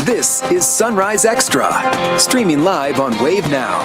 This is Sunrise Extra, streaming live on Wave Now.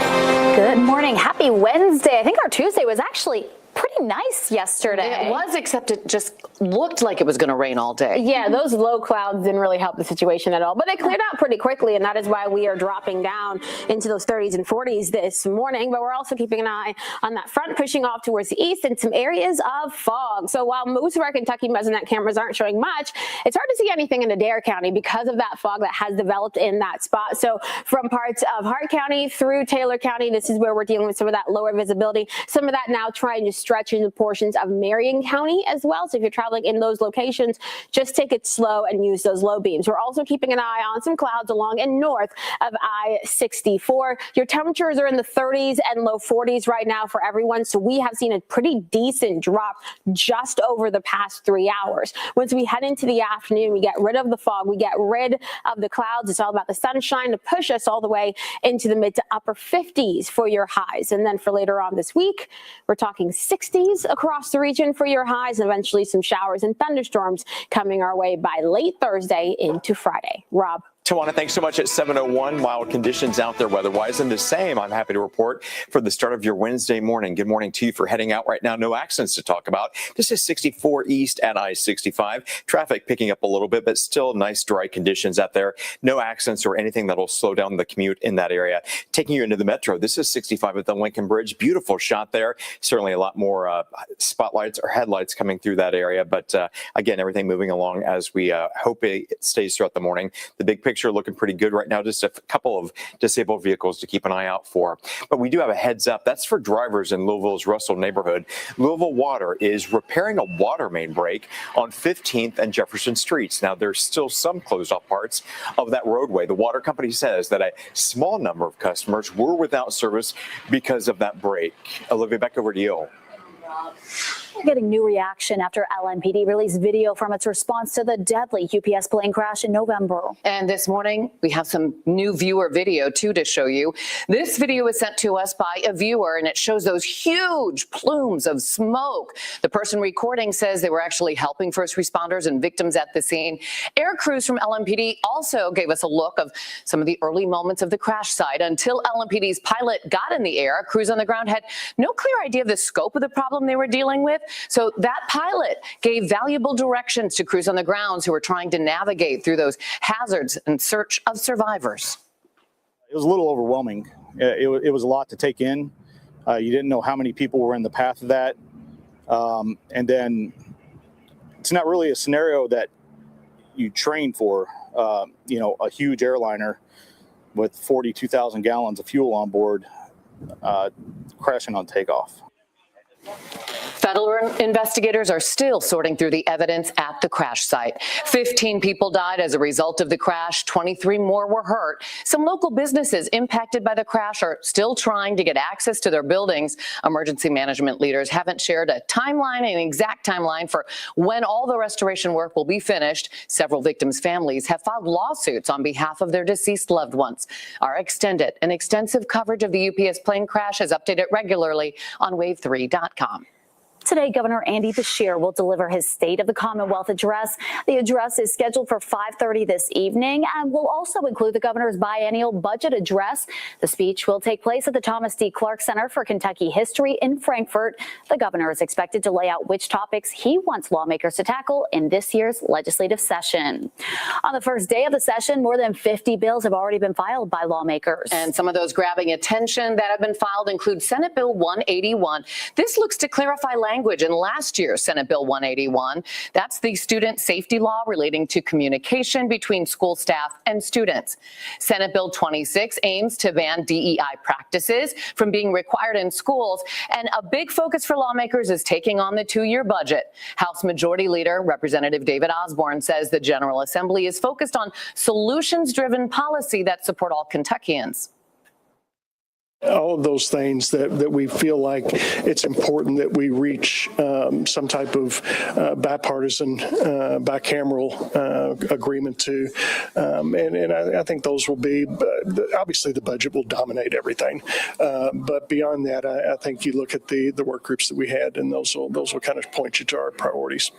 Good morning. Happy Wednesday. I think our Tuesday was actually pretty nice yesterday. It was, except it just looked like it was going to rain all day. Yeah, those low clouds didn't really help the situation at all, but they cleared out pretty quickly, and that is why we are dropping down into those 30s and 40s this morning. But we're also keeping an eye on that front pushing off towards the east and some areas of fog. So while most of our Kentucky Mesonet cameras aren't showing much, it's hard to see anything in Adair County because of that fog that has developed in that spot. So from parts of Hart County through Taylor County, this is where we're dealing with some of that lower visibility. Some of that now trying to stretch into portions of Marion County as well. So if you're traveling in those locations, just take it slow and use those low beams. We're also keeping an eye on some clouds along and north of I-64. Your temperatures are in the 30s and low 40s right now for everyone. So we have seen a pretty decent drop just over the past 3 hours. Once we head into the afternoon, we get rid of the fog, we get rid of the clouds. It's all about the sunshine to push us all the way into the mid to upper 50s for your highs. And then for later on this week, we're talking 60s across the region for your highs, and eventually some showers and thunderstorms coming our way by late Thursday into Friday. Rob. Tawana, thanks so much. At 7:01, mild conditions out there weather-wise, and the same, I'm happy to report, for the start of your Wednesday morning. Good morning to you for heading out right now. No accidents to talk about. This is 64 east at I-65. Traffic picking up a little bit, but still nice dry conditions out there. No accidents or anything that'll slow down the commute in that area. Taking you into the metro, this is 65 at the Lincoln Bridge. Beautiful shot there. Certainly a lot more spotlights or headlights coming through that area, but again, everything moving along as we hope it stays throughout the morning. The big picture looking pretty good right now. Just a couple of disabled vehicles to keep an eye out for. But we do have a heads up. That's for drivers in Louisville's Russell neighborhood. Louisville Water is repairing a water main break on 15th and Jefferson Streets. Now, there's still some closed off parts of that roadway. The water company says that a small number of customers were without service because of that break. Olivia, back over to you. Getting new reaction after LMPD released video from its response to the deadly UPS plane crash in November. And this morning, we have some new viewer video, too, to show you. This video was sent to us by a viewer, and it shows those huge plumes of smoke. The person recording says they were actually helping first responders and victims at the scene. Air crews from LMPD also gave us a look of some of the early moments of the crash site. Until LMPD's pilot got in the air, crews on the ground had no clear idea of the scope of the problem they were dealing with. So that pilot gave valuable directions to crews on the grounds who were trying to navigate through those hazards in search of survivors. It was a little overwhelming. It was a lot to take in. You didn't know how many people were in the path of that. And then it's not really a scenario that you train for. You know, a huge airliner with 42,000 gallons of fuel on board crashing on takeoff. Federal investigators are still sorting through the evidence at the crash site. 15 people died as a result of the crash. 23 more were hurt. Some local businesses impacted by the crash are still trying to get access to their buildings. Emergency management leaders haven't shared a timeline, an exact timeline for when all the restoration work will be finished. Several victims' families have filed lawsuits on behalf of their deceased loved ones. Our extended and extensive coverage of the UPS plane crash is updated regularly on wave3.com. Today, Governor Andy Beshear will deliver his State of the Commonwealth address. The address is scheduled for 5:30 this evening and will also include the governor's biennial budget address. The speech will take place at the Thomas D. Clark Center for Kentucky History in Frankfort. The governor is expected to lay out which topics he wants lawmakers to tackle in this year's legislative session. On the first day of the session, more than 50 bills have already been filed by lawmakers. And some of those grabbing attention that have been filed include Senate Bill 181. This looks to clarify language in last year's Senate Bill 181. That's the student safety law relating to communication between school staff and students. Senate Bill 26 aims to ban DEI practices from being required in schools. And a big focus for lawmakers is taking on the two-year budget. House Majority Leader Representative David Osborne says the General Assembly is focused on solutions-driven policy that support all Kentuckians. All of those things that we feel like it's important that we reach some type of bipartisan, bicameral agreement to. And I think those will be, obviously the budget will dominate everything. But beyond that, I think you look at the work groups that we had, and those will kind of point you to our priorities.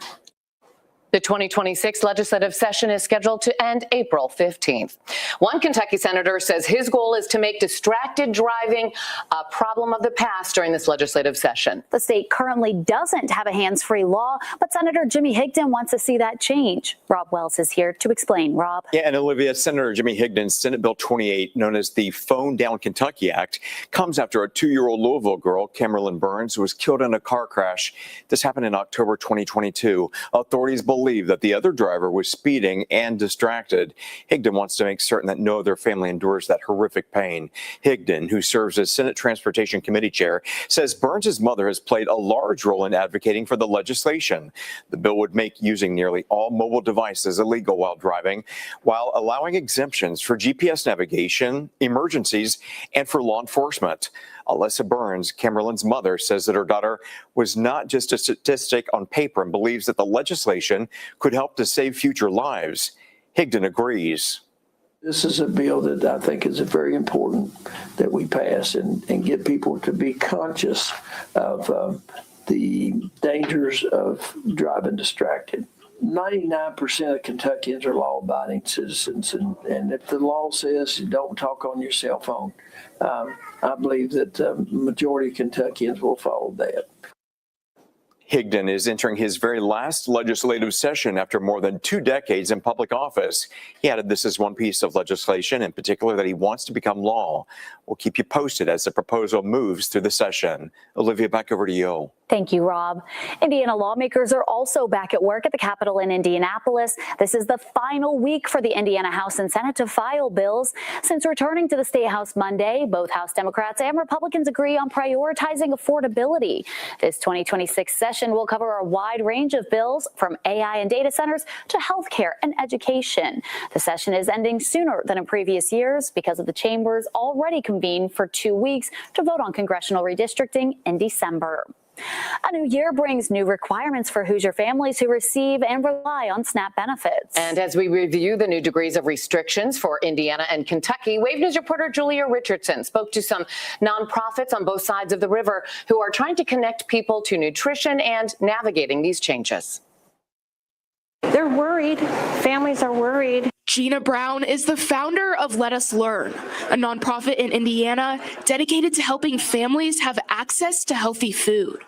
The 2026 legislative session is scheduled to end April 15th. One Kentucky senator says his goal is to make distracted driving a problem of the past during this legislative session. The state currently doesn't have a hands-free law, but Senator Jimmy Higdon wants to see that change. Rob Wells is here to explain. Rob. Yeah, and Olivia, Senator Jimmy Higdon's Senate Bill 28, known as the Phone Down Kentucky Act, comes after a 2-year-old Louisville girl, Camerlyn Burns, was killed in a car crash. This happened in October 2022. Authorities believe that the other driver was speeding and distracted. Higdon wants to make certain that no other family endures that horrific pain. Higdon, who serves as Senate Transportation Committee Chair, says Burns' mother has played a large role in advocating for the legislation. The bill would make using nearly all mobile devices illegal while driving, while allowing exemptions for GPS navigation, emergencies, and for law enforcement. Alyssa Burns, Camerlyn's mother, says that her daughter was not just a statistic on paper and believes that the legislation could help to save future lives. Higdon agrees. This is a bill that I think is very important that we pass and get people to be conscious of the dangers of driving distracted. 99% of Kentuckians are law-abiding citizens, and if the law says you don't talk on your cell phone, I believe that the majority of Kentuckians will follow that. Higdon is entering his very last legislative session after more than 2 decades in public office. He added this is one piece of legislation in particular that he wants to become law. We'll keep you posted as the proposal moves through the session. Olivia, back over to you. Thank you, Rob. Indiana lawmakers are also back at work at the Capitol in Indianapolis. This is the final week for the Indiana House and Senate to file bills. Since returning to the State House Monday, both House Democrats and Republicans agree on prioritizing affordability. This 2026 session will cover a wide range of bills, from AI and data centers to health care and education. The session is ending sooner than in previous years because of the chambers already convened for 2 weeks to vote on congressional redistricting in December. A new year brings new requirements for Hoosier families who receive and rely on SNAP benefits. And as we review the new degrees of restrictions for Indiana and Kentucky, Wave News reporter Julia Richardson spoke to some nonprofits on both sides of the river who are trying to connect people to nutrition and navigating these changes. They're worried. Families are worried. Gina Brown is the founder of Let Us Learn, a nonprofit in Indiana dedicated to helping families have access to healthy food.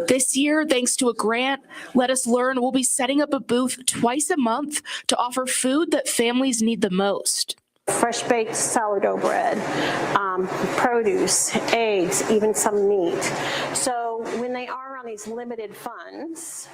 This year, thanks to a grant, Let Us Learn will be setting up a booth twice a month to offer food that families need the most. Fresh baked sourdough bread, produce, eggs, even some meat. So when they are on these limited funds,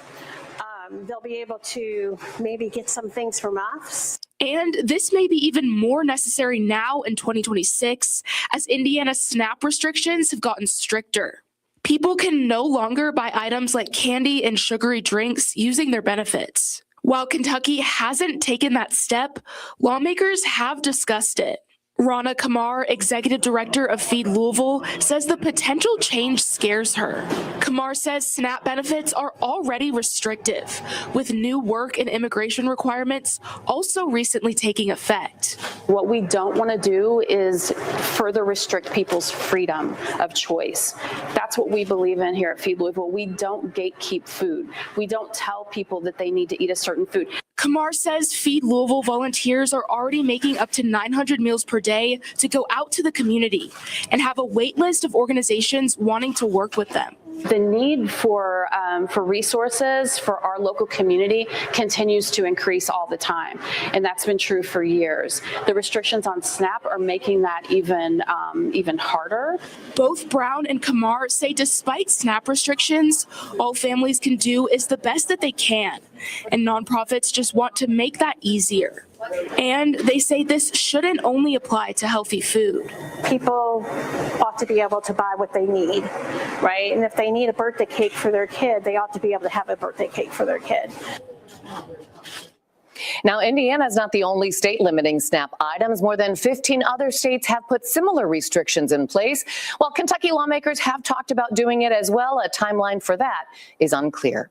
they'll be able to maybe get some things from us. And this may be even more necessary now in 2026 as Indiana's SNAP restrictions have gotten stricter. People can no longer buy items like candy and sugary drinks using their benefits. While Kentucky hasn't taken that step, lawmakers have discussed it. Rana Kamar, executive director of Feed Louisville, says the potential change scares her. Kamar says SNAP benefits are already restrictive, with new work and immigration requirements also recently taking effect. What we don't want to do is further restrict people's freedom of choice. That's what we believe in here at Feed Louisville. We don't gatekeep food. We don't tell people that they need to eat a certain food. Kamar says Feed Louisville volunteers are already making up to 900 meals per day to go out to the community and have a wait list of organizations wanting to work with them. The need for resources for our local community continues to increase all the time, and that's been true for years. The restrictions on SNAP are making that even harder. Both Brown and Kamar say despite SNAP restrictions, all families can do is the best that they can, and nonprofits just want to make that easier. And they say this shouldn't only apply to healthy food. People ought to be able to buy what they need, right? And if they need a birthday cake for their kid, they ought to be able to have a birthday cake for their kid. Now, Indiana is not the only state limiting SNAP items. More than 15 other states have put similar restrictions in place. While Kentucky lawmakers have talked about doing it as well, a timeline for that is unclear.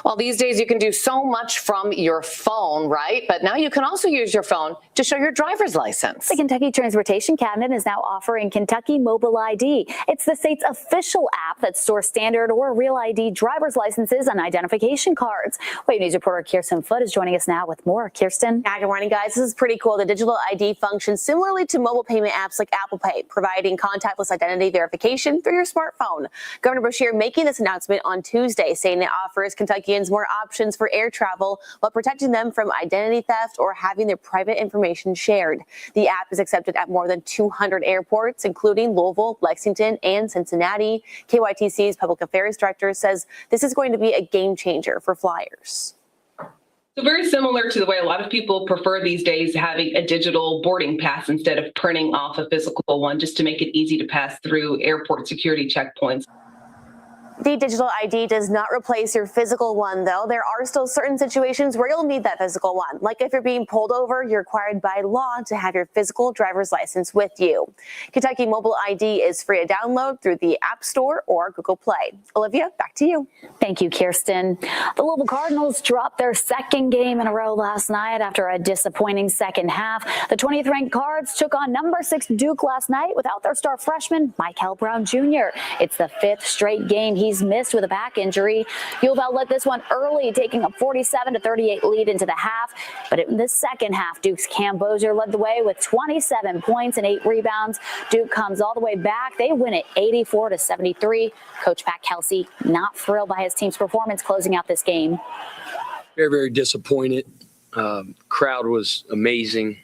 Well, these days you can do so much from your phone, right? But now you can also use your phone to show your driver's license. The Kentucky Transportation Cabinet is now offering Kentucky Mobile ID. It's the state's official app that stores standard or real ID driver's licenses and identification cards. Wave News reporter Kirsten Foote is joining us now with more. Kirsten. Good morning, guys. This is pretty cool. The digital ID functions similarly to mobile payment apps like Apple Pay, providing contactless identity verification through your smartphone. Governor Beshear making this announcement on Tuesday, saying it offers Kentuckians more options for air travel while protecting them from identity theft or having their private information shared. The app is accepted at more than 200 airports, including Louisville, Lexington, and Cincinnati. KYTC's public affairs director says this is going to be a game changer for flyers. So very similar to the way a lot of people prefer these days having a digital boarding pass instead of printing off a physical one, just to make it easy to pass through airport security checkpoints. The digital ID does not replace your physical one, though. There are still certain situations where you'll need that physical one. Like if you're being pulled over, you're required by law to have your physical driver's license with you. Kentucky Mobile ID is free to download through the App Store or Google Play. Olivia, back to you. Thank you, Kirsten. The Louisville Cardinals dropped their second game in a row last night after a disappointing second half. The 20th ranked Cards took on number 6 Duke last night without their star freshman, Michael Brown Jr. It's the 5th straight game he's missed with a back injury. U of L led this one early, taking a 47-38 lead into the half. But in the second half, Duke's Cam Bozier led the way with 27 points and 8 rebounds. Duke comes all the way back. They win it 84-73. Coach Pat Kelsey not thrilled by his team's performance closing out this game. Very, very disappointed. Crowd was amazing.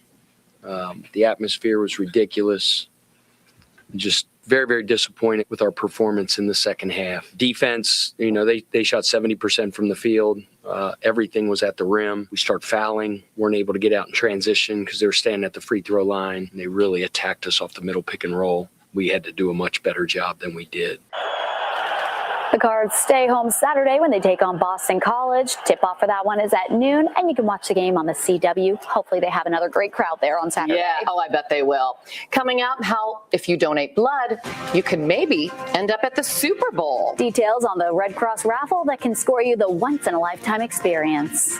The atmosphere was ridiculous. Just very, very disappointed with our performance in the second half. Defense, they shot 70% from the field. Everything was at the rim. We start fouling, weren't able to get out in transition because they were standing at the free throw line. And they really attacked us off the middle pick and roll. We had to do a much better job than we did. The Cards stay home Saturday when they take on Boston College. Tip-off for that one is at noon, and you can watch the game on the CW. Hopefully they have another great crowd there on Saturday. Yeah, I bet they will. Coming up, how if you donate blood, you can maybe end up at the Super Bowl. Details on the Red Cross raffle that can score you the once-in-a-lifetime experience.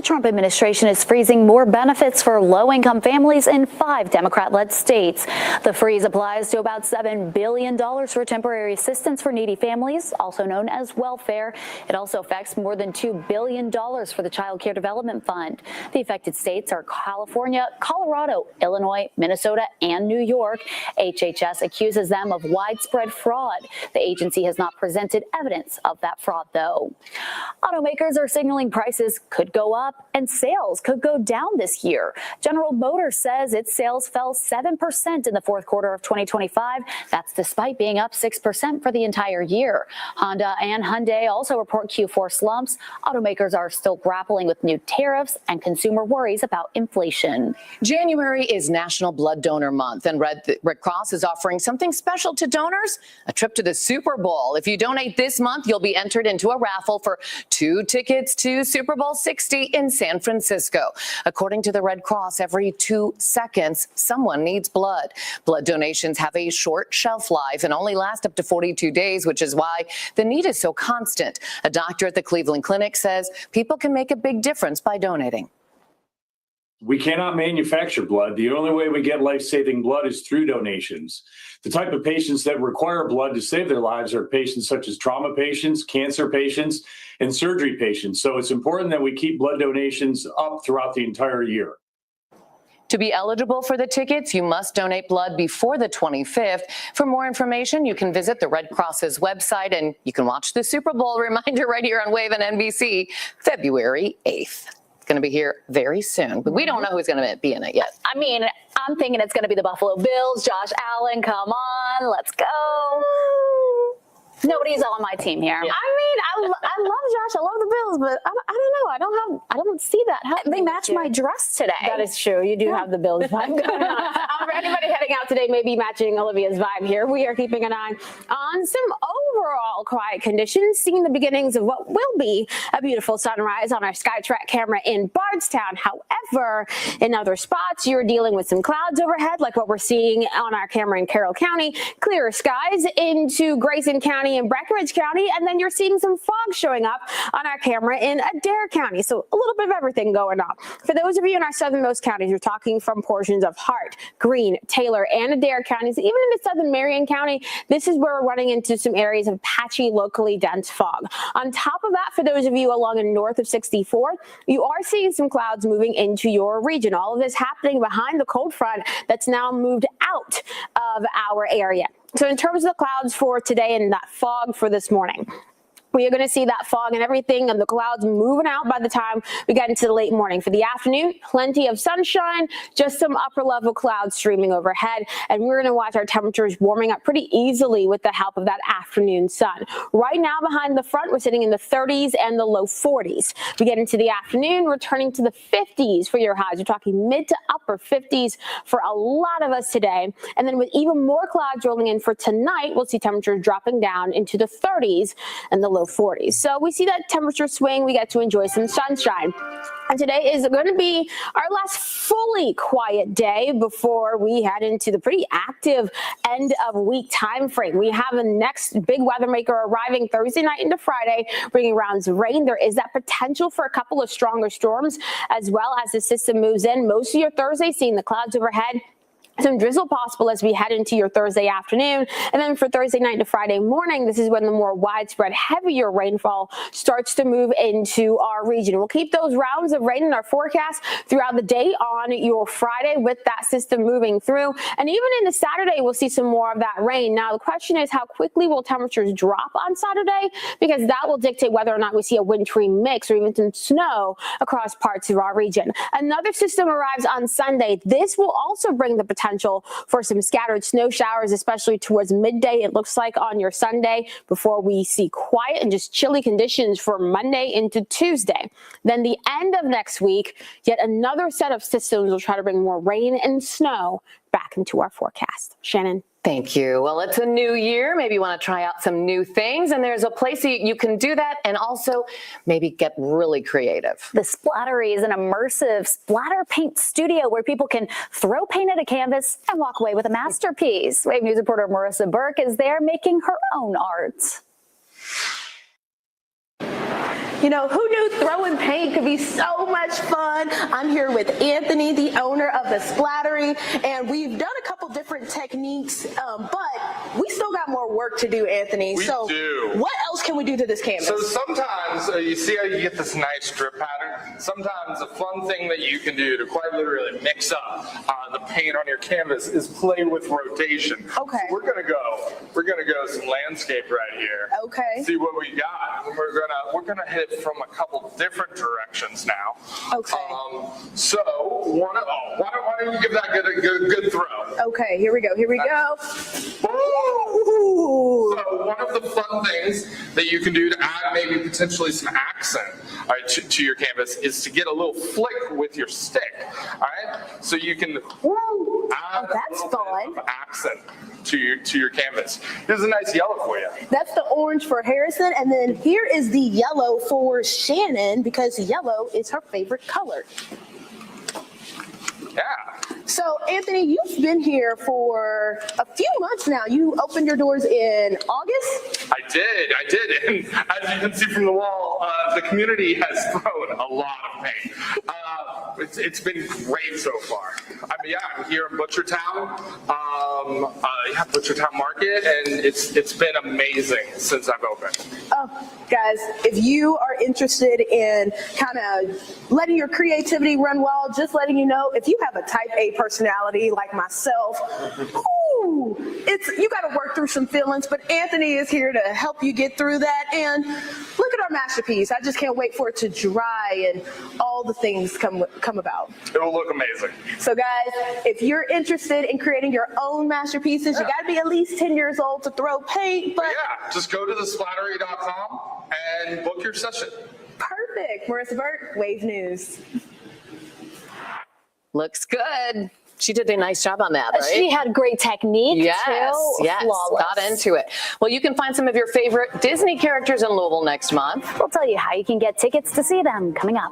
The Trump administration is freezing more benefits for low-income families in 5 Democrat-led states. The freeze applies to about $7 billion for temporary assistance for needy families, also known as welfare. It also affects more than $2 billion for the Child Care Development Fund. The affected states are California, Colorado, Illinois, Minnesota, and New York. HHS accuses them of widespread fraud. The agency has not presented evidence of that fraud, though. Automakers are signaling prices could go up and sales could go down this year. General Motors says its sales fell 7% in the fourth quarter of 2025. That's despite being up 6% for the entire year. Honda and Hyundai also report Q4 slumps. Automakers are still grappling with new tariffs and consumer worries about inflation. January is National Blood Donor Month, and Red Cross is offering something special to donors, a trip to the Super Bowl. If you donate this month, you'll be entered into a raffle for 2 tickets to Super Bowl 60 in San Francisco. According to the Red Cross, every 2 seconds, someone needs blood. Blood donations have a short shelf life and only last up to 42 days, which is why the need is so constant. A doctor at the Cleveland Clinic says people can make a big difference by donating. We cannot manufacture blood. The only way we get life-saving blood is through donations. The type of patients that require blood to save their lives are patients such as trauma patients, cancer patients, and surgery patients. So it's important that we keep blood donations up throughout the entire year. To be eligible for the tickets, you must donate blood before the 25th. For more information, you can visit the Red Cross's website, and you can watch the Super Bowl reminder right here on WAVE and NBC, February 8th. Going to be here very soon, but we don't know who's going to be in it yet. I mean, I'm thinking it's going to be the Buffalo Bills. Josh Allen, come on, let's go. Nobody's on my team here. Yeah. I love Josh. I love the Bills, but I don't know. I don't see that happening. They match my dress today. That is true. You do have the Bills vibe going on. For anybody heading out today, maybe matching Olivia's vibe here. We are keeping an eye on some overall quiet conditions, seeing the beginnings of what will be a beautiful sunrise on our SkyTrack camera in Bardstown. However, in other spots, you're dealing with some clouds overhead, like what we're seeing on our camera in Carroll County, clearer skies into Grayson County and Breckenridge County, and then you're seeing some fog showing up on our camera in Adair County. So a little bit of everything going on. For those of you in our southernmost counties, you're talking from portions of Hart, Greene, Taylor, and Adair counties. Even into southern Marion County, this is where we're running into some areas of patchy, locally dense fog. On top of that, for those of you along and north of 64th, you are seeing some clouds moving into your region. All of this happening behind the cold front that's now moved out of our area. So in terms of the clouds for today and that fog for this morning, we are going to see that fog and everything and the clouds moving out by the time we get into the late morning. For the afternoon, plenty of sunshine, just some upper level clouds streaming overhead. And we're going to watch our temperatures warming up pretty easily with the help of that afternoon sun. Right now behind the front, we're sitting in the 30s and the low 40s. We get into the afternoon, returning to the 50s for your highs. We're talking mid to upper 50s for a lot of us today. And then with even more clouds rolling in for tonight, we'll see temperatures dropping down into the 30s and the low 40s. So we see that temperature swing. We get to enjoy some sunshine. And today is going to be our last fully quiet day before we head into the pretty active end of week time frame. We have a next big weather maker arriving Thursday night into Friday, bringing rounds of rain. There is that potential for a couple of stronger storms as well as the system moves in. Most of your Thursday, seeing the clouds overhead. Some drizzle possible as we head into your Thursday afternoon. And then for Thursday night to Friday morning, this is when the more widespread, heavier rainfall starts to move into our region. We'll keep those rounds of rain in our forecast throughout the day on your Friday with that system moving through. And even into Saturday, we'll see some more of that rain. Now, the question is, how quickly will temperatures drop on Saturday? Because that will dictate whether or not we see a wintry mix or even some snow across parts of our region. Another system arrives on Sunday. This will also bring the potential for some scattered snow showers, especially towards midday, it looks like on your Sunday, before we see quiet and just chilly conditions for Monday into Tuesday. Then the end of next week, yet another set of systems will try to bring more rain and snow back into our forecast. Shannon. Thank you. Well, it's a new year. Maybe you want to try out some new things, and there's a place you can do that and also maybe get really creative. The Splattery is an immersive splatter paint studio where people can throw paint at a canvas and walk away with a masterpiece. WAVE News reporter Marissa Burke is there making her own art. You know, who knew throwing paint could be so much fun? I'm here with Anthony, the owner of the Splattery, and we've done a couple different techniques, but we still got more work to do, Anthony. We do. What else can we do to this canvas? So sometimes, you see how you get this nice drip pattern? Sometimes a fun thing that you can do to quite literally mix up the paint on your canvas is play with rotation. Okay. So we're gonna go some landscape right here. Okay. See what we got. And we're gonna hit from a couple different directions now. Okay. So why don't you give that a good throw? Okay, here we go. Here we go. Ooh. So one of the fun things that you can do to add maybe potentially some accent to your canvas is to get a little flick with your stick. All right, so you can add that's fun. accent to your canvas. Here's a nice yellow for you. That's the orange for Harrison, and then here is the yellow for Shannon because yellow is her favorite color. Yeah. So, Anthony, you've been here for a few months now. You opened your doors in August? I did. And as you can see from the wall, the community has thrown a lot of paint. It's been great so far. I mean, yeah, I'm here in Butchertown, Butchertown Market, and it's been amazing since I've opened. Oh, guys, if you are interested in kind of letting your creativity run wild, just letting you know, if you have a type A personality like myself, you got to work through some feelings, but Anthony is here to help you get through that. And look at our masterpiece. I just can't wait for it to dry and all the things come about. It will look amazing. So guys, if you're interested in creating your own masterpieces, you got to be at least 10 years old to throw paint. But yeah, just go to thesplattery.com and book your session. Perfect. Marissa Burt, Wave News. Looks good. She did a nice job on that, right? She had great technique, too. Yes, Flawless. got into it. Well, you can find some of your favorite Disney characters in Louisville next month. We'll tell you how you can get tickets to see them coming up.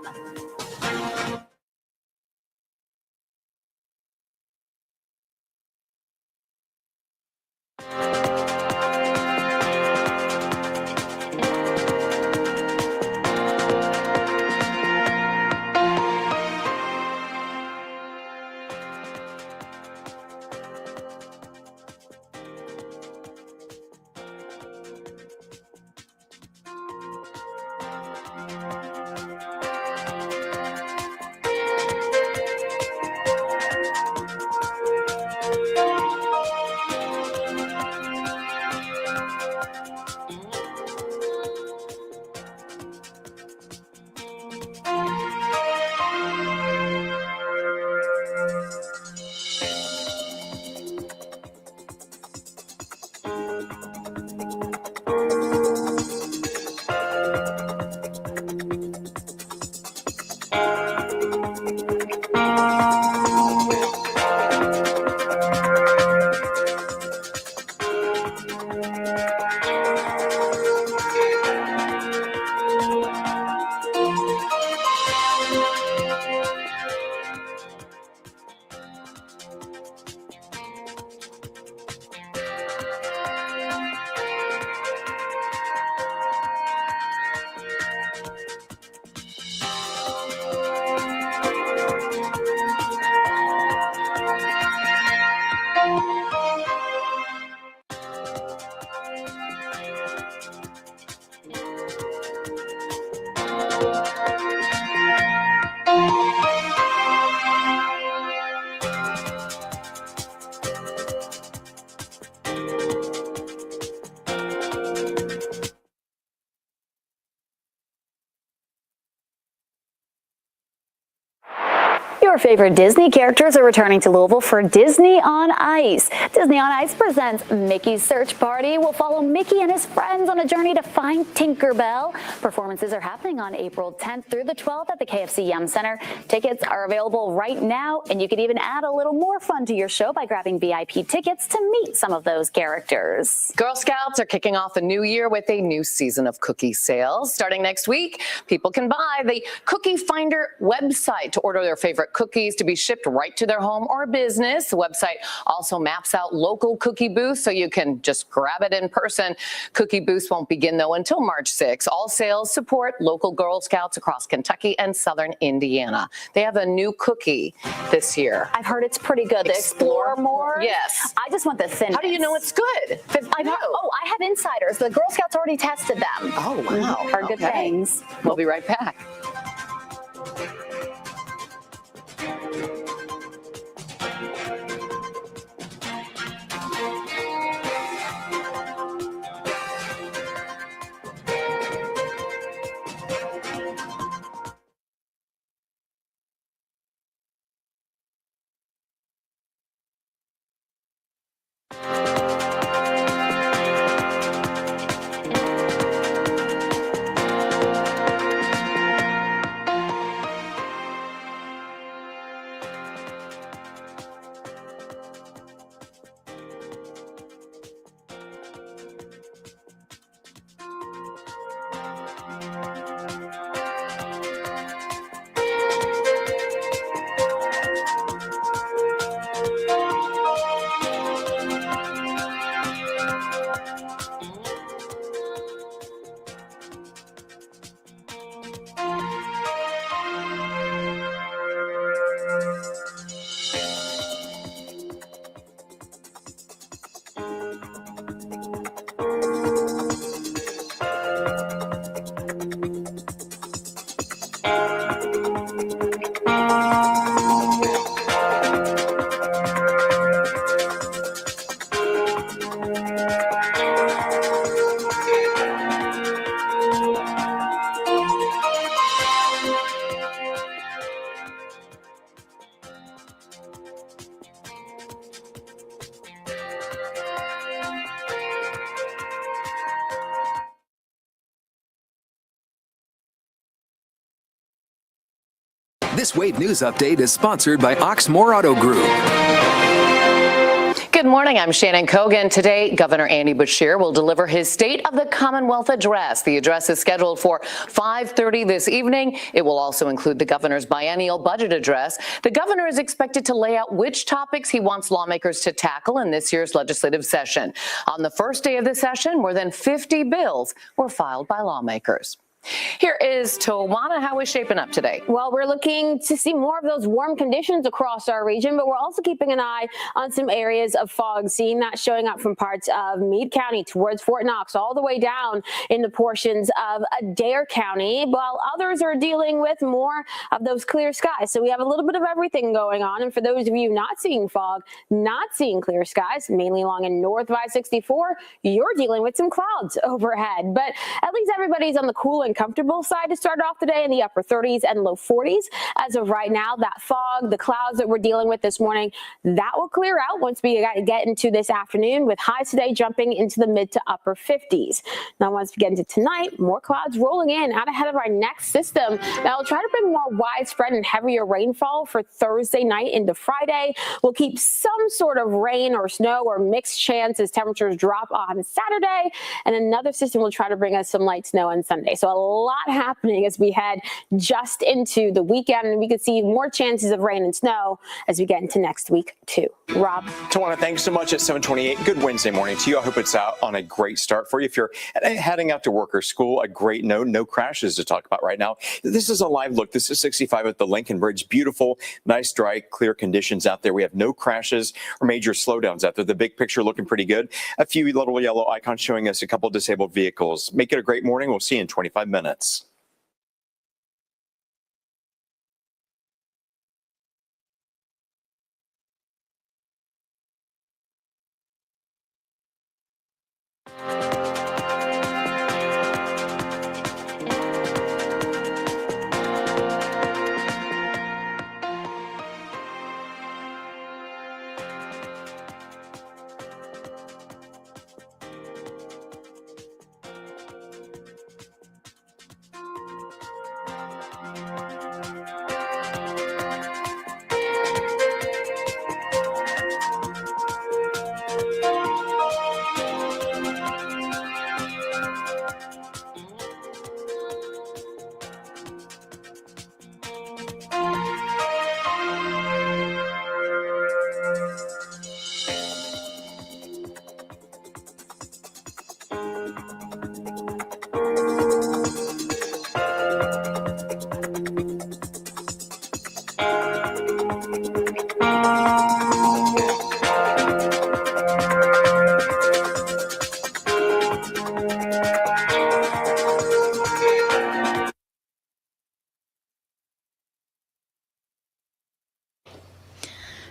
Your favorite Disney characters are returning to Louisville for Disney on Ice. Disney on Ice presents Mickey's Search Party. We'll follow Mickey and his friends on a journey to find Tinkerbell. Performances are happening on April 10th through the 12th at the KFC Yum Center. Tickets are available right now, and you can even add a little more fun to your show by grabbing VIP tickets to meet some of those characters. Girl Scouts are kicking off the new year with a new season of cookie sales. Starting next week, people can buy the Cookie Finder website to order their favorite cookies to be shipped right to their home or business. The website also maps out local cookie booths so you can just grab it in person. Cookie booths won't begin, though, until March 6. All sales details support local Girl Scouts across Kentucky and southern Indiana. They have a new cookie this year. I've heard it's pretty good. The Explore More. Yes. I just want the thin. How do you know it's good? I have insiders. The Girl Scouts already tested them. Oh, wow. Heard good things. We'll be right back. This Wave News Update is sponsored by Oxmoor Auto Group. Good morning. I'm Shannon Cogan. Today, Governor Andy Beshear will deliver his State of the Commonwealth address. The address is scheduled for 5:30 this evening. It will also include the governor's biennial budget address. The governor is expected to lay out which topics he wants lawmakers to tackle in this year's legislative session. On the first day of the session, more than 50 bills were filed by lawmakers. Here is Tawana. How is shaping up today? Well, we're looking to see more of those warm conditions across our region, but we're also keeping an eye on some areas of fog, seeing that showing up from parts of Meade County towards Fort Knox, all the way down into portions of Adair County, while others are dealing with more of those clear skies. So we have a little bit of everything going on. And for those of you not seeing fog, not seeing clear skies, mainly along in North I-64, you're dealing with some clouds overhead. But at least everybody's on the cool and comfortable side to start off the day, in the upper 30s and low 40s. As of right now, that fog, the clouds that we're dealing with this morning, that will clear out once we get into this afternoon, with highs today jumping into the mid to upper 50s. Now, once we get into tonight, more clouds rolling in out ahead of our next system that will try to bring more widespread and heavier rainfall for Thursday night into Friday. We'll keep some sort of rain or snow or mixed chance as temperatures drop on Saturday, and another system will try to bring us some light snow on Sunday. So a lot happening as we head just into the weekend, and we could see more chances of rain and snow as we get into next week too. Rob. Tawana, thanks so much at 7:28. Good Wednesday morning to you. I hope it's out on a great start for you. If you're heading out to work or school, a great note, no crashes to talk about right now. This is a live look. This is 65 at the Lincoln Bridge. Beautiful, nice, dry, clear conditions out there. We have no crashes or major slowdowns out there. The big picture looking pretty good. A few little yellow icons showing us a couple disabled vehicles. Make it a great morning. We'll see you in 25 minutes.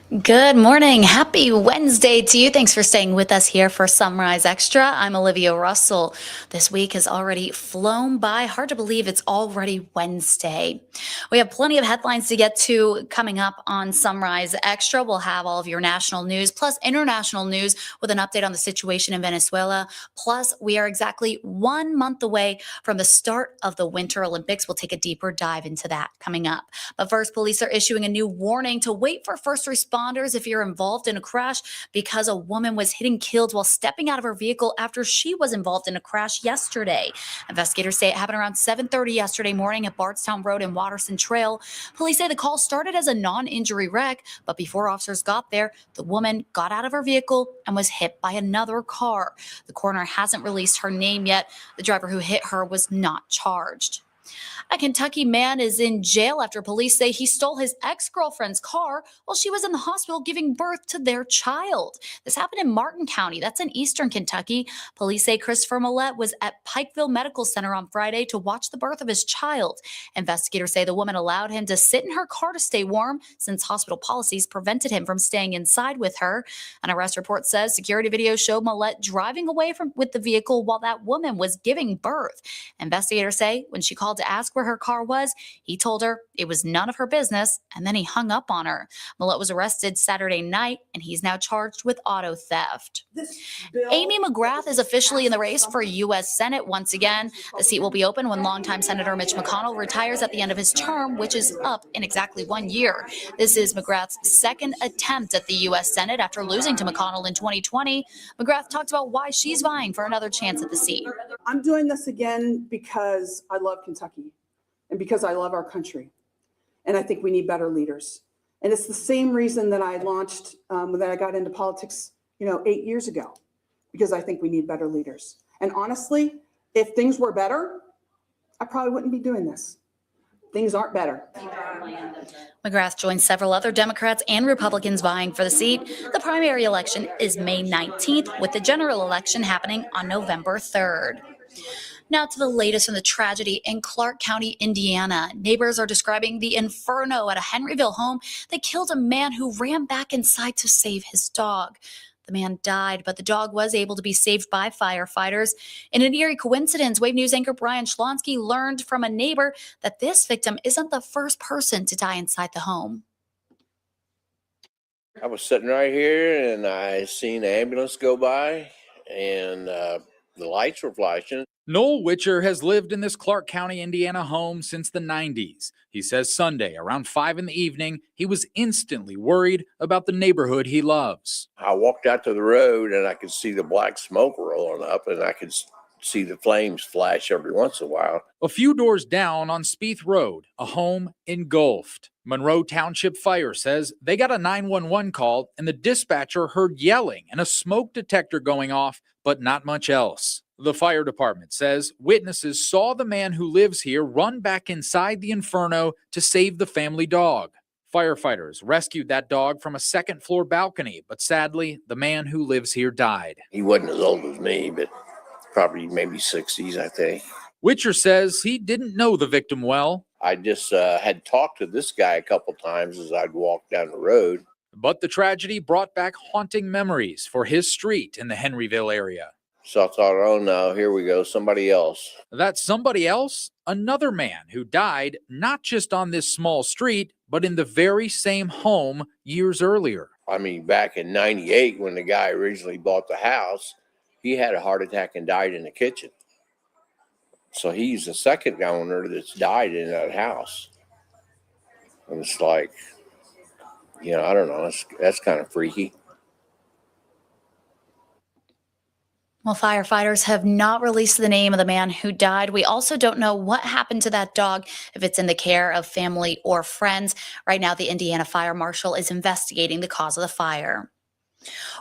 Good morning. Happy Wednesday to you. Thanks for staying with us here for Sunrise Extra. I'm Olivia Russell. This week has already flown by. Hard to believe it's already Wednesday. We have plenty of headlines to get to coming up on Sunrise Extra. We'll have all of your national news plus international news with an update on the situation in Venezuela. Plus, we are exactly 1 month away from the start of the Winter Olympics. We'll take a deeper dive into that coming up. But first, police are issuing a new warning to wait for first responders if you're involved in a crash because a woman was hit and killed while stepping out of her vehicle after she was involved in a crash yesterday. Investigators say it happened around 7:30 yesterday morning at Bardstown Road and Watterson Trail. Police say the call started as a non-injury wreck, but before officers got there, the woman got out of her vehicle and was hit by another car. The coroner hasn't released her name yet. The driver who hit her was not charged. A Kentucky man is in jail after police say he stole his ex-girlfriend's car while she was in the hospital giving birth to their child. This happened in Martin County. That's in eastern Kentucky. Police say Christopher Millett was at Pikeville Medical Center on Friday to watch the birth of his child. Investigators say the woman allowed him to sit in her car to stay warm since hospital policies prevented him from staying inside with her. An arrest report says security video showed Millett driving away with the vehicle while that woman was giving birth. Investigators say when she called to ask where her car was, he told her it was none of her business, and then he hung up on her. Millett was arrested Saturday night, and he's now charged with auto theft. Amy McGrath is officially in the race for U.S. Senate once again. The seat will be open when longtime Senator Mitch McConnell retires at the end of his term, which is up in exactly 1 year. This is McGrath's second attempt at the U.S. Senate after losing to McConnell in 2020. McGrath talked about why she's vying for another chance at the seat. I'm doing this again because I love Kentucky and because I love our country. And I think we need better leaders. And it's the same reason that I launched, that I got into politics, 8 years ago, because I think we need better leaders. And honestly, if things were better, I probably wouldn't be doing this. Things aren't better. McGrath joins several other Democrats and Republicans vying for the seat. The primary election is May 19th, with the general election happening on November 3rd. Now to the latest from the tragedy in Clark County, Indiana. Neighbors are describing the inferno at a Henryville home that killed a man who ran back inside to save his dog. The man died, but the dog was able to be saved by firefighters. In an eerie coincidence, Wave News anchor Brian Schlonsky learned from a neighbor that this victim isn't the first person to die inside the home. I was sitting right here and I seen the ambulance go by and the lights were flashing. Noel Witcher has lived in this Clark County, Indiana home since the 90s. He says Sunday, around 5 in the evening, he was instantly worried about the neighborhood he loves. I walked out to the road and I could see the black smoke rolling up and I could see the flames flash every once in a while. A few doors down on Spieth Road, a home engulfed. Monroe Township Fire says they got a 911 call and the dispatcher heard yelling and a smoke detector going off, but not much else. The fire department says witnesses saw the man who lives here run back inside the inferno to save the family dog. Firefighters rescued that dog from a second-floor balcony, but sadly, the man who lives here died. He wasn't as old as me, but probably maybe 60s, I think. Witcher says he didn't know the victim well. I just had talked to this guy a couple times as I'd walk down the road. But the tragedy brought back haunting memories for his street in the Henryville area. So I thought, oh no, here we go, somebody else. That somebody else? Another man who died not just on this small street, but in the very same home years earlier. I mean, back in 98, when the guy originally bought the house, he had a heart attack and died in the kitchen. So he's the second owner that's died in that house. And it's like, I don't know, that's kind of freaky. Well, firefighters have not released the name of the man who died. We also don't know what happened to that dog, if it's in the care of family or friends. Right now, the Indiana Fire Marshal is investigating the cause of the fire.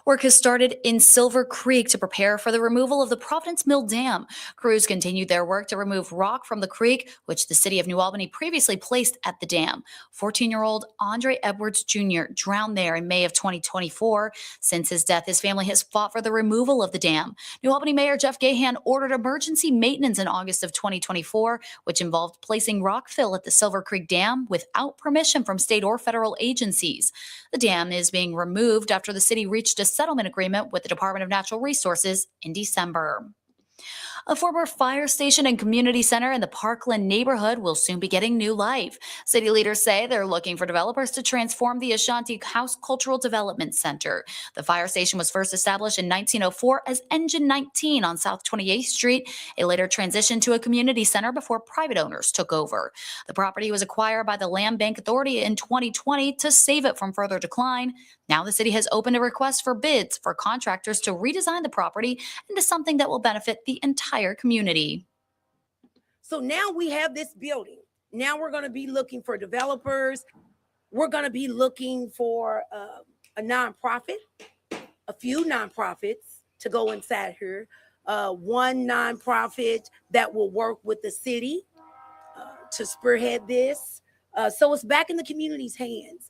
Work has started in Silver Creek to prepare for the removal of the Providence Mill Dam. Crews continued their work to remove rock from the creek, which the city of New Albany previously placed at the dam. 14-year-old Andre Edwards Jr. drowned there in May of 2024. Since his death, his family has fought for the removal of the dam. New Albany Mayor Jeff Gahan ordered emergency maintenance in August of 2024, which involved placing rock fill at the Silver Creek Dam without permission from state or federal agencies. The dam is being removed after the city reached a settlement agreement with the Department of Natural Resources in December. A former fire station and community center in the Parkland neighborhood will soon be getting new life. City leaders say they're looking for developers to transform the Ashanti House Cultural Development Center. The fire station was first established in 1904 as Engine 19 on South 28th Street. It later transitioned to a community center before private owners took over. The property was acquired by the Land Bank Authority in 2020 to save it from further decline. Now the city has opened a request for bids for contractors to redesign the property into something that will benefit the entire community. So now we have this building. Now we're going to be looking for developers. We're going to be looking for a nonprofit, a few nonprofits to go inside here. One nonprofit that will work with the city to spearhead this. So it's back in the community's hands.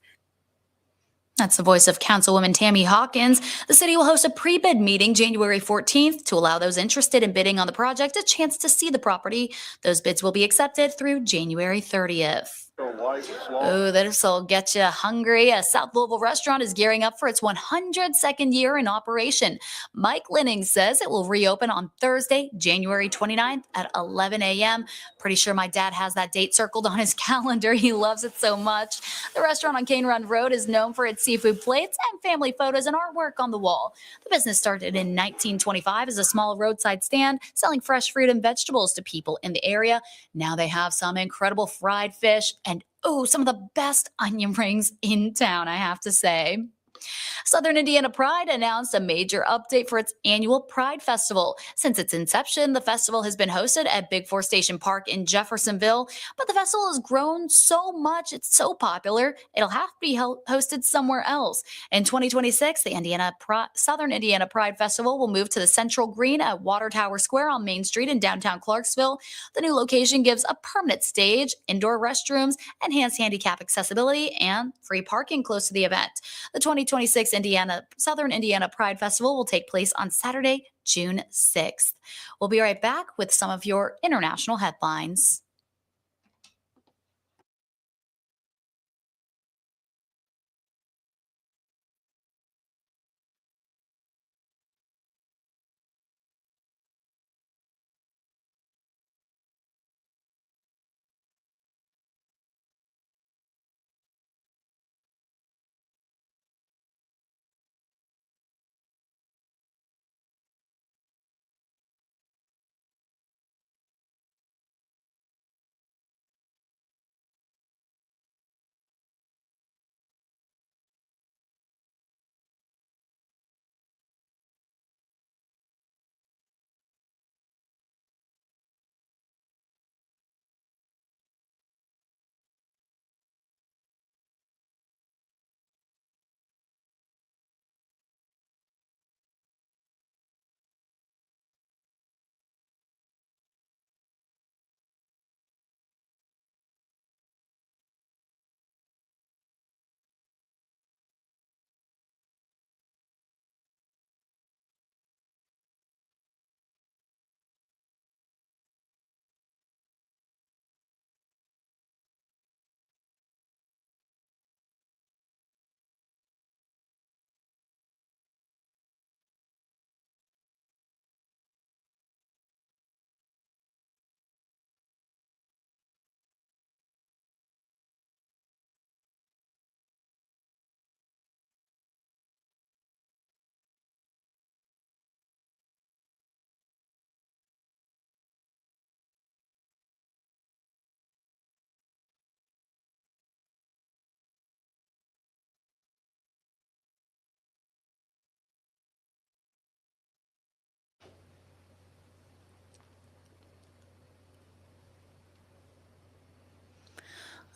That's the voice of Councilwoman Tammy Hawkins. The city will host a pre-bid meeting January 14th to allow those interested in bidding on the project a chance to see the property. Those bids will be accepted through January 30th. Oh, this'll get you hungry. A South Louisville restaurant is gearing up for its 102nd year in operation. Mike Linning says it will reopen on Thursday, January 29th at 11 a.m. Pretty sure my dad has that date circled on his calendar. He loves it so much. The restaurant on Cane Run Road is known for its seafood plates and family photos and artwork on the wall. The business started in 1925 as a small roadside stand selling fresh fruit and vegetables to people in the area. Now they have some incredible fried fish and some of the best onion rings in town, I have to say. Southern Indiana Pride announced a major update for its annual Pride Festival. Since its inception, the festival has been hosted at Big Four Station Park in Jeffersonville, but the festival has grown so much, it's so popular, it'll have to be hosted somewhere else. In 2026, the Southern Indiana Pride Festival will move to the Central Green at Water Tower Square on Main Street in downtown Clarksville. The new location gives a permanent stage, indoor restrooms, enhanced handicap accessibility, and free parking close to the event. The 2026 Southern Indiana Pride Festival will take place on Saturday, June 6th. We'll be right back with some of your international headlines.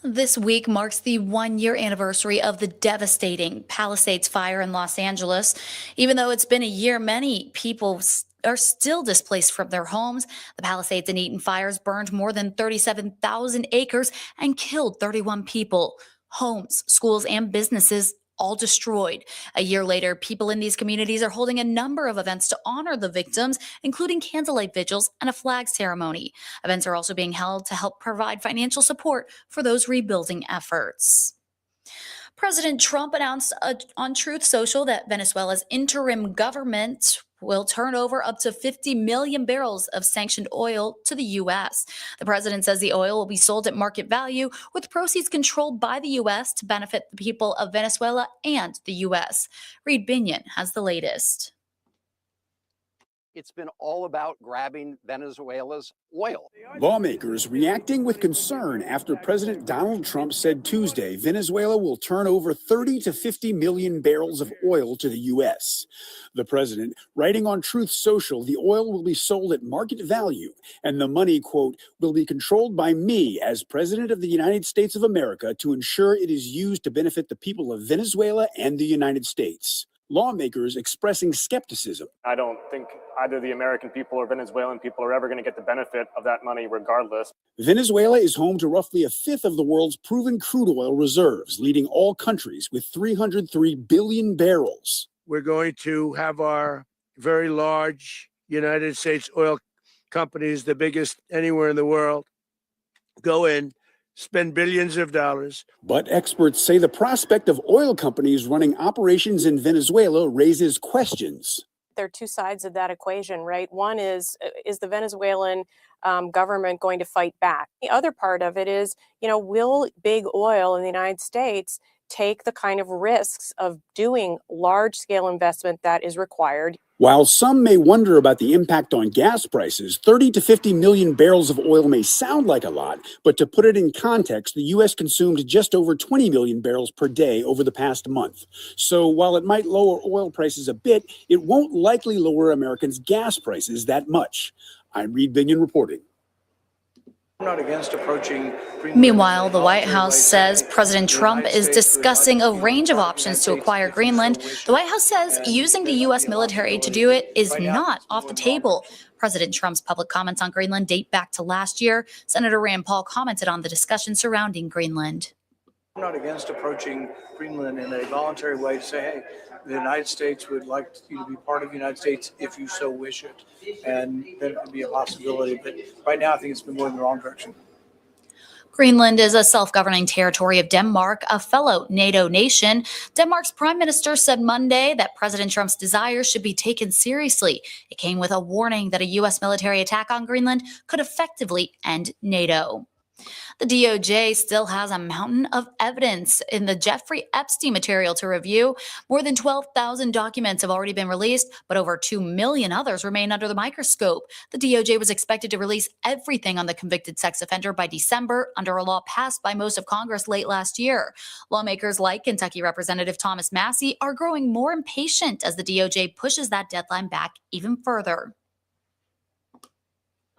This week marks the 1-year anniversary of the devastating Palisades fire in Los Angeles. Even though it's been a year, many people are still displaced from their homes. The Palisades and Eaton fires burned more than 37,000 acres and killed 31 people. Homes, schools, and businesses all destroyed. A year later, people in these communities are holding a number of events to honor the victims, including candlelight vigils and a flag ceremony. Events are also being held to help provide financial support for those rebuilding efforts. President Trump announced on Truth Social that Venezuela's interim government will turn over up to 50 million barrels of sanctioned oil to the U.S. The president says the oil will be sold at market value, with proceeds controlled by the U.S. to benefit the people of Venezuela and the U.S. Reed Binion has the latest. It's been all about grabbing Venezuela's oil. Lawmakers reacting with concern after President Donald Trump said Tuesday Venezuela will turn over 30 to 50 million barrels of oil to the U.S. The president, writing on Truth Social, the oil will be sold at market value and the money, quote, will be controlled by me as President of the United States of America to ensure it is used to benefit the people of Venezuela and the United States. Lawmakers expressing skepticism. I don't think either the American people or Venezuelan people are ever going to get the benefit of that money regardless. Venezuela is home to roughly a fifth of the world's proven crude oil reserves, leading all countries with 303 billion barrels. We're going to have our very large United States oil companies, the biggest anywhere in the world, go in, spend billions of dollars. But experts say the prospect of oil companies running operations in Venezuela raises questions. There are two sides of that equation, right? One is the Venezuelan government going to fight back? The other part of it is, will big oil in the United States take the kind of risks of doing large-scale investment that is required? While some may wonder about the impact on gas prices, 30 to 50 million barrels of oil may sound like a lot, but to put it in context, the U.S. consumed just over 20 million barrels per day over the past month. So while it might lower oil prices a bit, it won't likely lower Americans' gas prices that much. I'm Reed Binion reporting. I'm not against approaching. Meanwhile, the White House says President Trump is discussing a range of options to acquire Greenland. The White House says using the U.S. military to do it is not off the table. President Trump's public comments on Greenland date back to last year. Senator Rand Paul commented on the discussion surrounding Greenland. I'm not against approaching Greenland in a voluntary way to say, hey, the United States would like you to be part of the United States if you so wish it. And that would be a possibility. But right now, I think it's been going in the wrong direction. Greenland is a self-governing territory of Denmark, a fellow NATO nation. Denmark's prime minister said Monday that President Trump's desires should be taken seriously. It came with a warning that a U.S. military attack on Greenland could effectively end NATO. The DOJ still has a mountain of evidence in the Jeffrey Epstein material to review. More than 12,000 documents have already been released, but over 2 million others remain under the microscope. The DOJ was expected to release everything on the convicted sex offender by December under a law passed by most of Congress late last year. Lawmakers like Kentucky Representative Thomas Massie are growing more impatient as the DOJ pushes that deadline back even further.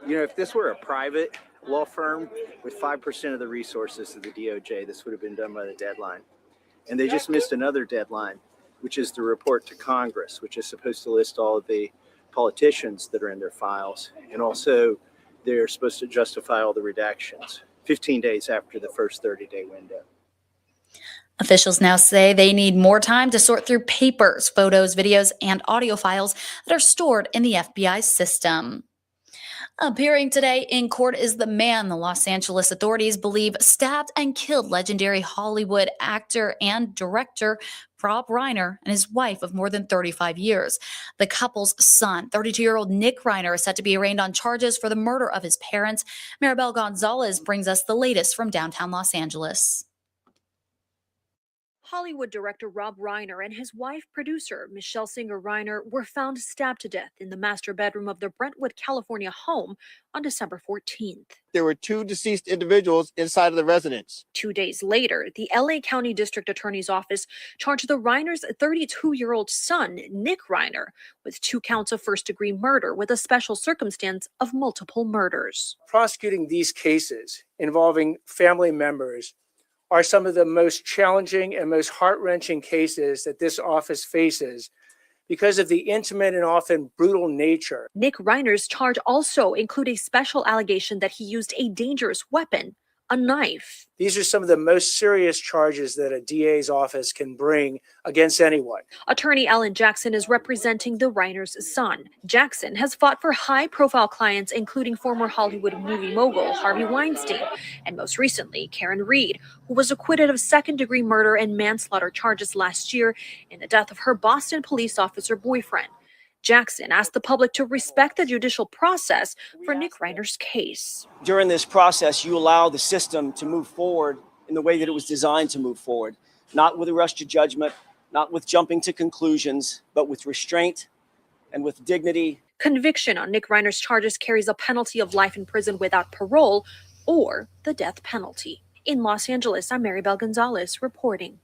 If this were a private law firm with 5% of the resources of the DOJ, this would have been done by the deadline. And they just missed another deadline, which is the report to Congress, which is supposed to list all of the politicians that are in their files. And also, they're supposed to justify all the redactions 15 days after the first 30-day window. Officials now say they need more time to sort through papers, photos, videos, and audio files that are stored in the FBI system. Appearing today in court is the man the Los Angeles authorities believe stabbed and killed legendary Hollywood actor and director Rob Reiner and his wife of more than 35 years. The couple's son, 32-year-old Nick Reiner, is set to be arraigned on charges for the murder of his parents. Maribel Gonzalez brings us the latest from downtown Los Angeles. Hollywood director Rob Reiner and his wife, producer Michelle Singer Reiner, were found stabbed to death in the master bedroom of their Brentwood, California home on December 14th. There were two deceased individuals inside of the residence. 2 days later, the LA County District Attorney's Office charged the Reiner's 32-year-old son, Nick Reiner, with 2 counts of first-degree murder with a special circumstance of multiple murders. Prosecuting these cases involving family members are some of the most challenging and most heart-wrenching cases that this office faces because of the intimate and often brutal nature. Nick Reiner's charge also include a special allegation that he used a dangerous weapon, a knife. These are some of the most serious charges that a DA's office can bring against anyone. Attorney Ellen Jackson is representing the Reiner's son. Jackson has fought for high-profile clients, including former Hollywood movie mogul Harvey Weinstein, and most recently, Karen Reed, who was acquitted of second-degree murder and manslaughter charges last year in the death of her Boston police officer boyfriend. Jackson asked the public to respect the judicial process for Nick Reiner's case. During this process, you allow the system to move forward in the way that it was designed to move forward, not with a rush to judgment, not with jumping to conclusions, but with restraint and with dignity. Conviction on Nick Reiner's charges carries a penalty of life in prison without parole or the death penalty. In Los Angeles, I'm Maribel Gonzalez reporting.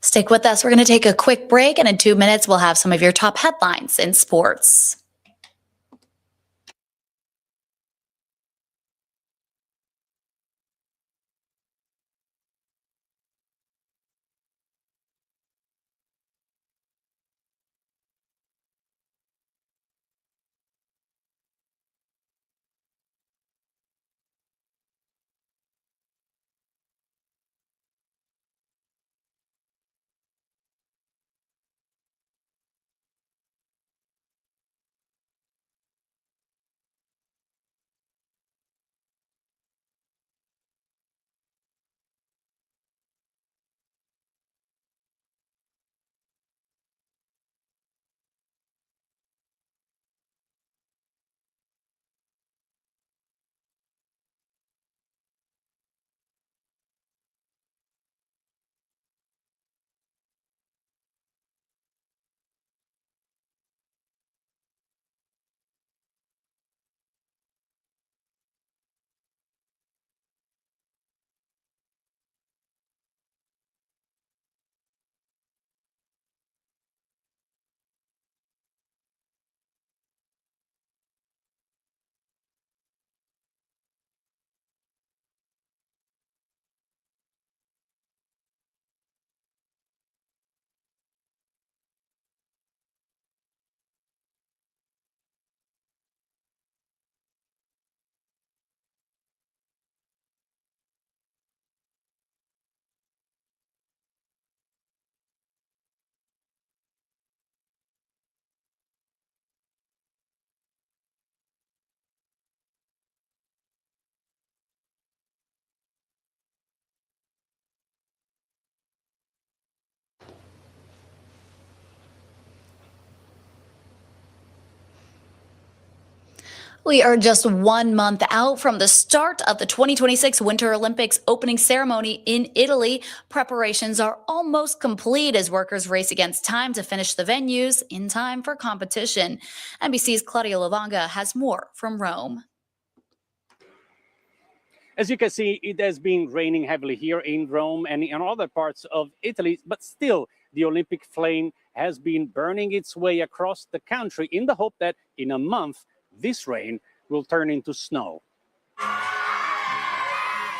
Stick with us. We're going to take a quick break, and in 2 minutes, we'll have some of your top headlines in sports. We are just 1 month out from the start of the 2026 Winter Olympics opening ceremony in Italy. Preparations are almost complete as workers race against time to finish the venues in time for competition. NBC's Claudia Lovanga has more from Rome. As you can see, it has been raining heavily here in Rome and in other parts of Italy, but still the Olympic flame has been burning its way across the country in the hope that in a month, this rain will turn into snow.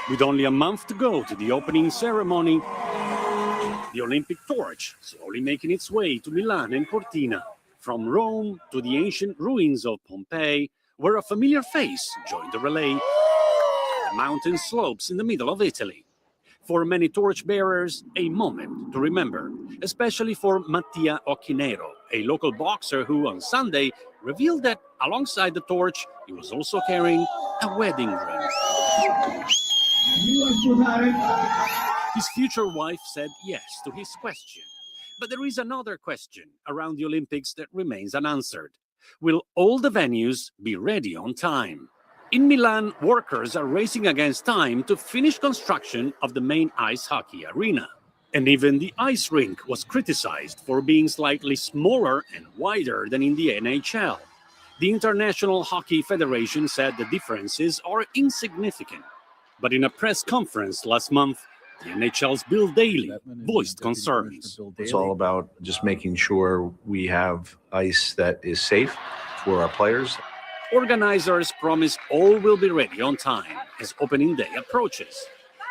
With only a month to go to the opening ceremony, the Olympic torch slowly making its way to Milan and Cortina, from Rome to the ancient ruins of Pompeii, where a familiar face joined the relay, the mountain slopes in the middle of Italy. For many torchbearers, a moment to remember, especially for Mattia Occhinero, a local boxer who on Sunday revealed that alongside the torch, he was also carrying a wedding ring. His future wife said yes to his question. But there is another question around the Olympics that remains unanswered. Will all the venues be ready on time? In Milan, workers are racing against time to finish construction of the main ice hockey arena. And even the ice rink was criticized for being slightly smaller and wider than in the NHL. The International Hockey Federation said the differences are insignificant. But in a press conference last month, the NHL's Bill Daly voiced concerns. It's all about just making sure we have ice that is safe for our players. Organizers promise all will be ready on time as opening day approaches.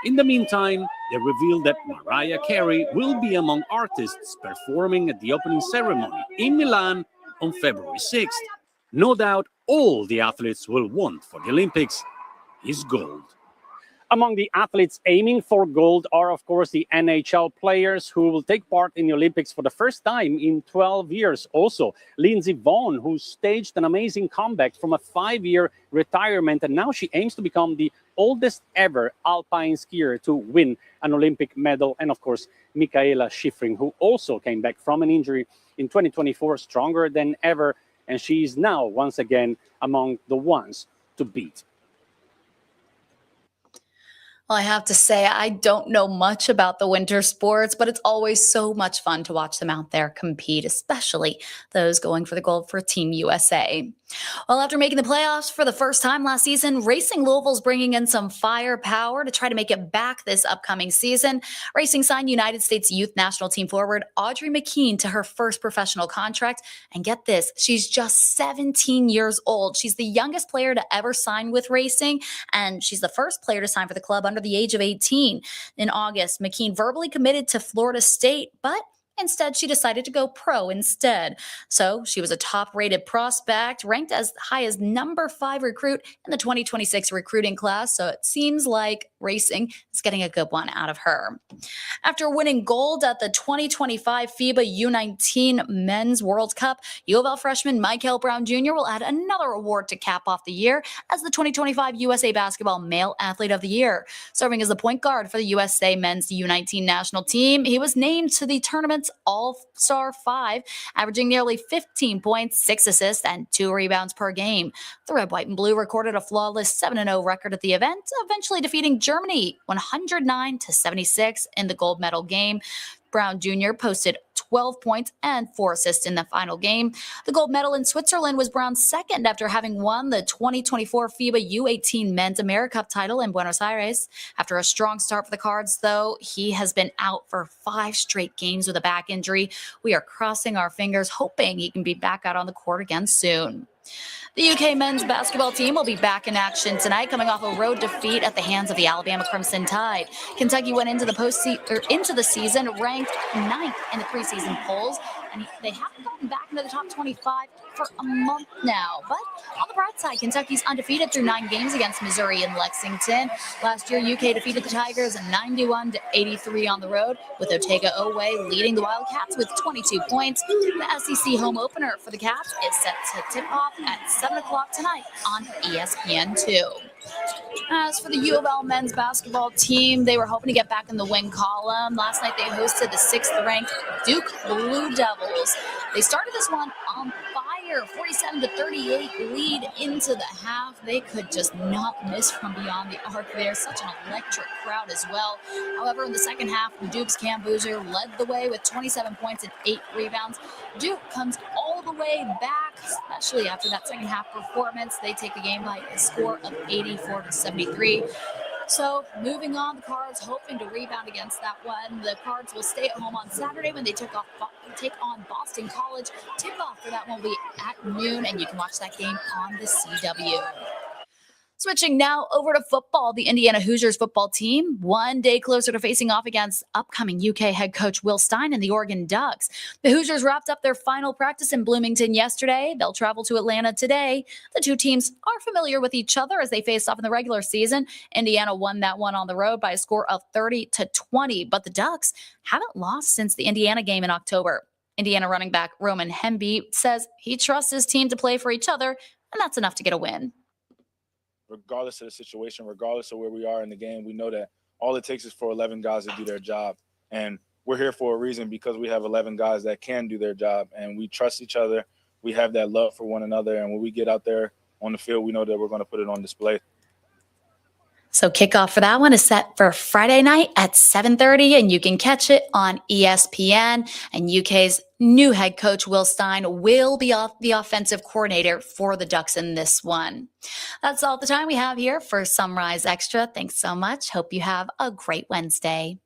In the meantime, they revealed that Mariah Carey will be among artists performing at the opening ceremony in Milan on February 6th. No doubt all the athletes will want for the Olympics is gold. Among the athletes aiming for gold are, of course, the NHL players who will take part in the Olympics for the first time in 12 years. Also, Lindsey Vonn, who staged an amazing comeback from a 5-year retirement, and now she aims to become the oldest ever alpine skier to win an Olympic medal. And, of course, Mikaela Shiffrin, who also came back from an injury in 2024, stronger than ever, and she is now once again among the ones to beat. Well, I have to say, I don't know much about the winter sports, but it's always so much fun to watch them out there compete, especially those going for the gold for Team USA. Well, after making the playoffs for the first time last season, Racing Louisville's bringing in some firepower to try to make it back this upcoming season. Racing signed United States Youth National Team forward Audrey McKean to her first professional contract. And get this, she's just 17 years old. She's the youngest player to ever sign with Racing, and she's the first player to sign for the club under the age of 18. In August, McKean verbally committed to Florida State, but instead, she decided to go pro instead. So she was a top-rated prospect, ranked as high as number 5 recruit in the 2026 recruiting class. So it seems like Racing is getting a good one out of her. After winning gold at the 2025 FIBA U19 Men's World Cup, U of L freshman Michael Brown Jr. will add another award to cap off the year as the 2025 USA Basketball Male Athlete of the Year. Serving as the point guard for the USA Men's U19 national team, he was named to the tournament's All-Star 5, averaging nearly 15 points, 6 assists, and 2 rebounds per game. The Red, White, and Blue recorded a flawless 7-0 record at the event, eventually defeating Germany 109-76 in the gold medal game. Brown Jr. posted 12 points and 4 assists in the final game. The gold medal in Switzerland was Brown's second after having won the 2024 FIBA U18 Men's AmeriCup title in Buenos Aires. After a strong start for the Cards, though, he has been out for 5 straight games with a back injury. We are crossing our fingers, hoping he can be back out on the court again soon. The UK men's basketball team will be back in action tonight, coming off a road defeat at the hands of the Alabama Crimson Tide. Kentucky went into the season ranked 9th in the preseason polls, and they haven't gotten back into the top 25 for a month now. But on the bright side, Kentucky's undefeated through 9 games against Missouri and Lexington. Last year, UK defeated the Tigers 91-83 on the road, with Otega Oweh leading the Wildcats with 22 points. The SEC home opener for the Cats is set to tip off at 7 o'clock tonight on ESPN2. As for the U of L men's basketball team, they were hoping to get back in the win column. Last night, they hosted the 6th-ranked Duke Blue Devils. They started this one on fire, 47-38 lead into the half. They could just not miss from beyond the arc there. Such an electric crowd as well. However, in the second half, Duke's Cam Boozer led the way with 27 points and 8 rebounds. Duke comes all the way back, especially after that second half performance. They take the game by a score of 84-73. So moving on, the Cards hoping to rebound against that one. The Cards will stay at home on Saturday when they take on Boston College. Tip-off for that one will be at noon, and you can watch that game on the CW. Switching now over to football, the Indiana Hoosiers football team, one day closer to facing off against upcoming UK head coach Will Stein and the Oregon Ducks. The Hoosiers wrapped up their final practice in Bloomington yesterday. They'll travel to Atlanta today. The two teams are familiar with each other as they faced off in the regular season. Indiana won that one on the road by a score of 30-20, but the Ducks haven't lost since the Indiana game in October. Indiana running back Roman Hemby says he trusts his team to play for each other, and that's enough to get a win. Regardless of the situation, regardless of where we are in the game, we know that all it takes is for 11 guys to do their job. And we're here for a reason because we have 11 guys that can do their job. And we trust each other. We have that love for one another. And when we get out there on the field, we know that we're going to put it on display. So kickoff for that one is set for Friday night at 7:30, and you can catch it on ESPN. And UK's new head coach, Will Stein, will be the offensive coordinator for the Ducks in this one. That's all the time we have here for Sunrise Extra. Thanks so much. Hope you have a great Wednesday.